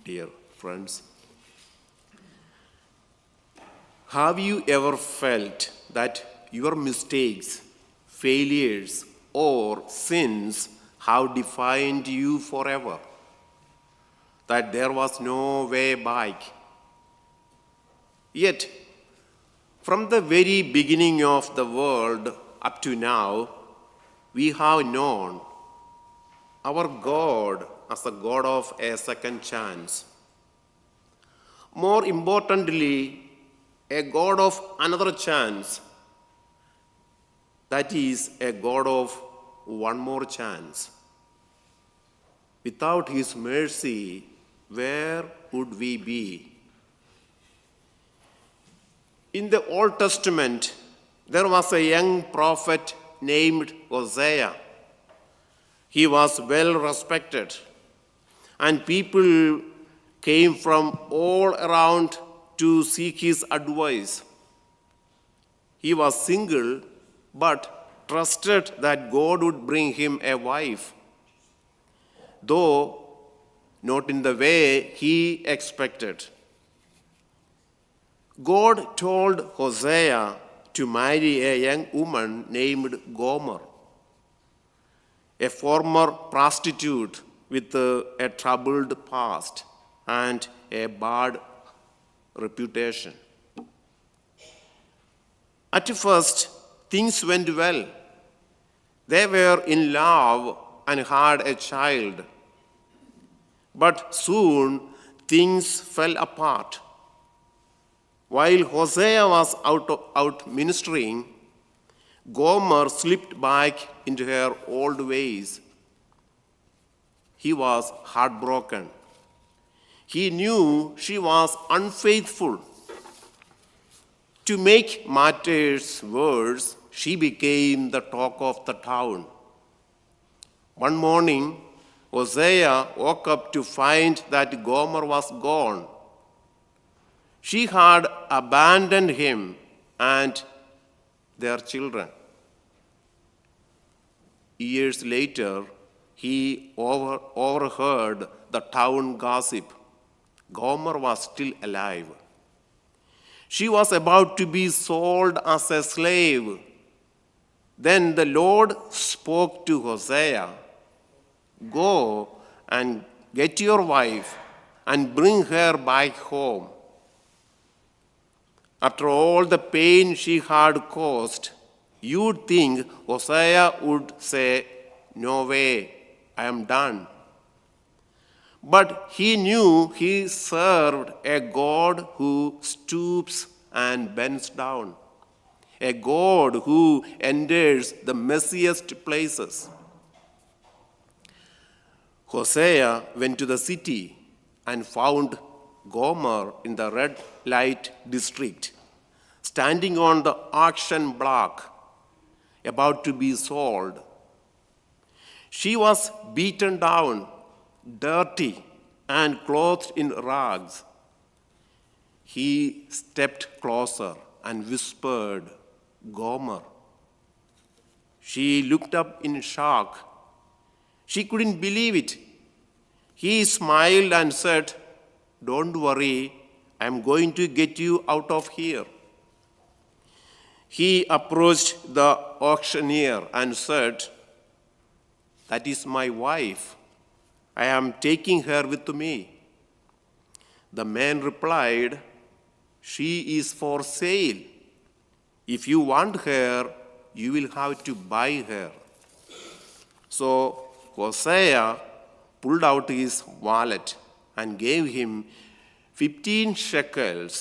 Dear friends, have you ever felt that your mistakes, failures, or sins have defined you forever? That there was no way back? Yet, from the very beginning of the world up to now, we have known our God as a God of a second chance. More importantly, a God of another chance, that is, a God of one more chance. Without His mercy, where would we be? In the Old Testament, there was a young prophet named Hosea. He was well respected, and people came from all around to seek his advice. He was single, but trusted that God would bring him a wife, though not in the way he expected. God told Hosea to marry a young woman named Gomer, a former prostitute with a troubled past and a bad reputation. At first, things went well. They were in love and had a child. But soon, things fell apart. While Hosea was out ministering, Gomer slipped back into her old ways. He was heartbroken. He knew she was unfaithful. To make matters worse, she became the talk of the town. One morning, Hosea woke up to find that Gomer was gone. She had abandoned him and their children. Years later, he overheard the town gossip. Gomer was still alive. She was about to be sold as a slave. Then the Lord spoke to Hosea, "Go and get your wife and bring her back home." After all the pain she had caused, you'd think Hosea would say, "No way, I am done." But he knew he served a God who stoops and bends down, a God who enters the messiest places. Hosea went to the city and found Gomer in the red light district, standing on the auction block, about to be sold. She was beaten down, dirty, and clothed in rags. He stepped closer and whispered, "Gomer." She looked up in shock. She couldn't believe it. He smiled and said, "Don't worry, I'm going to get you out of here." He approached the auctioneer and said, "That is my wife. I am taking her with me." The man replied, "She is for sale. If you want her, you will have to buy her." So Hosea pulled out his wallet and gave him 15 shekels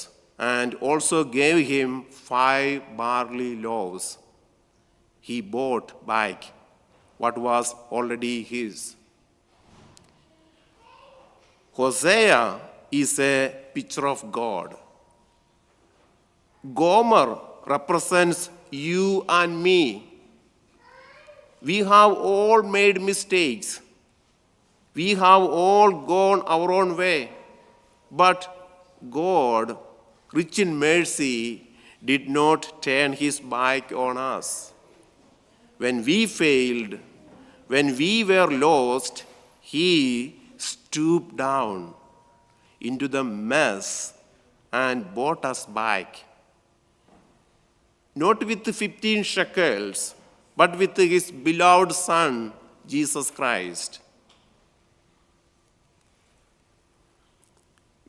and also gave him 5 barley loaves. He bought back what was already his. Hosea is a picture of God. Gomer represents you and me. We have all made mistakes. We have all gone our own way. But God, rich in mercy, did not turn his back on us. When we failed, when we were lost, he stooped down, into the mess and bought us back. Not with 15 shekels, but with his beloved Son, Jesus Christ.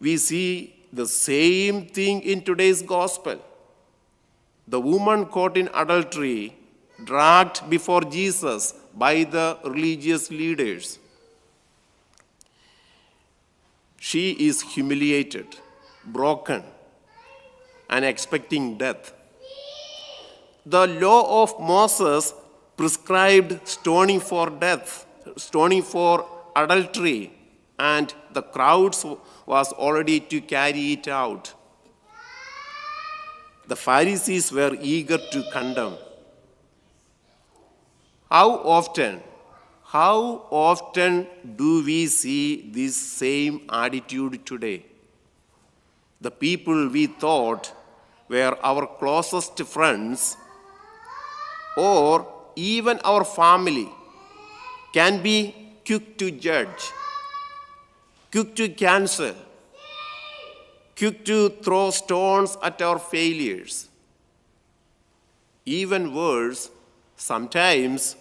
We see the same thing in today's gospel. The woman caught in adultery, dragged before Jesus by the religious leaders. She is humiliated, broken, and expecting death. The law of Moses prescribed stoning for death, stoning for adultery, and the crowds was already to carry it out. The Pharisees were eager to condemn. How often do we see this same attitude today? The people we thought were our closest friends or even our family can be quick to judge, quick to cancel, quick to throw stones at our failures. Even worse, sometimes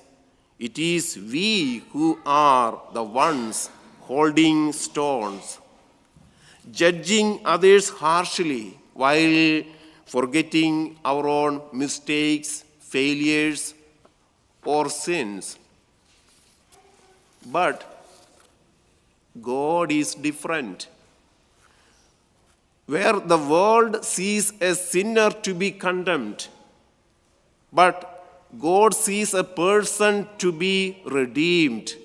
it is we who are the ones holding stones, judging others harshly while forgetting our own mistakes, failures, or sins. But God is different. Where the world sees a sinner to be condemned, but God sees a person to be redeemed.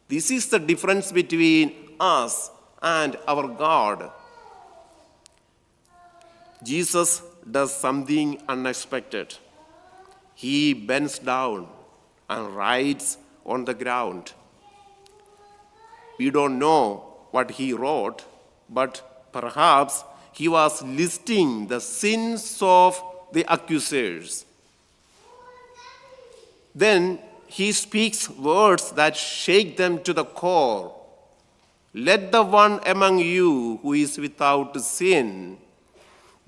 This is the difference between us and our God. Jesus does something unexpected. He bends down and writes on the ground. We don't know what he wrote, but perhaps he was listing the sins of the accusers. Then he speaks words that shake them to the core. Let the one among you who is without sin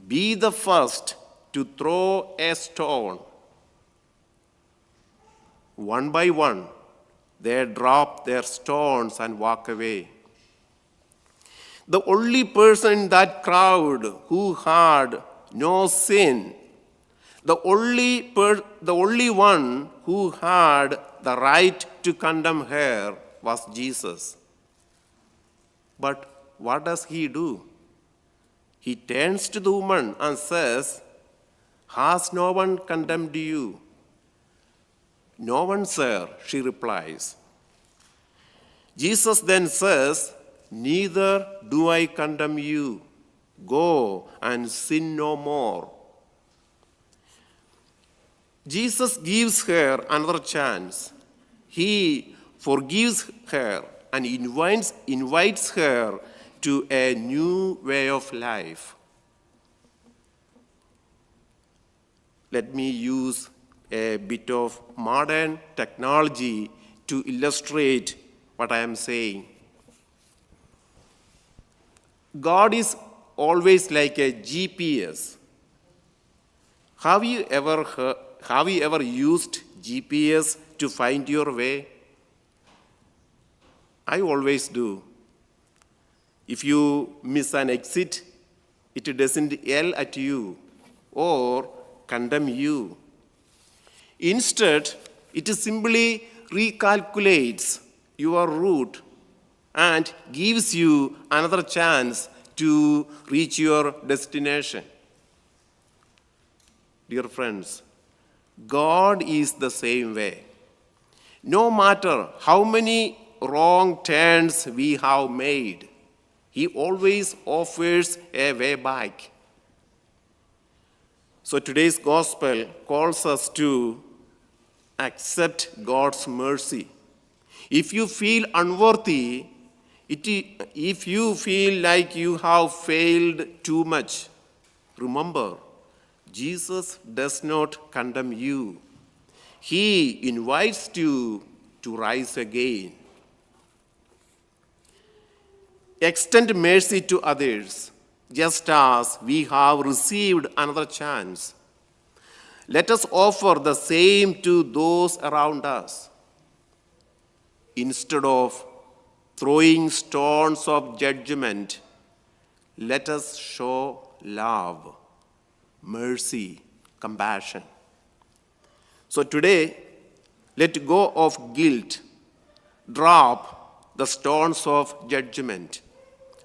be the first to throw a stone. One by one, they drop their stones and walk away. The only person in that crowd who had no sin, the only one who had the right to condemn her was Jesus. But what does he do? He turns to the woman and says, "Has no one condemned you?" "No one, sir," she replies. Jesus then says, "Neither do I condemn you. Go and sin no more." Jesus gives her another chance. He forgives her and invites her to a new way of life. Let me use a bit of modern technology to illustrate what I am saying. God is always like a GPS. Have you ever used GPS to find your way? I always do. If you miss an exit, it doesn't yell at you or condemn you. Instead, it simply recalculates your route and gives you another chance to reach your destination. Dear friends, God is the same way. No matter how many wrong turns we have made, he always offers a way back. So today's gospel calls us to accept God's mercy. If you feel unworthy, if you feel like you have failed too much, remember, Jesus does not condemn you. He invites you to rise again. extend mercy to others, just as we have received another chance. Let us offer the same to those around us. Instead of throwing stones of judgment, let us show love, mercy, compassion. So today, let go of guilt, drop the stones of judgment,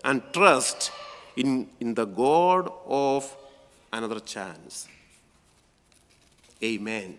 and trust in the God of another chance. Amen.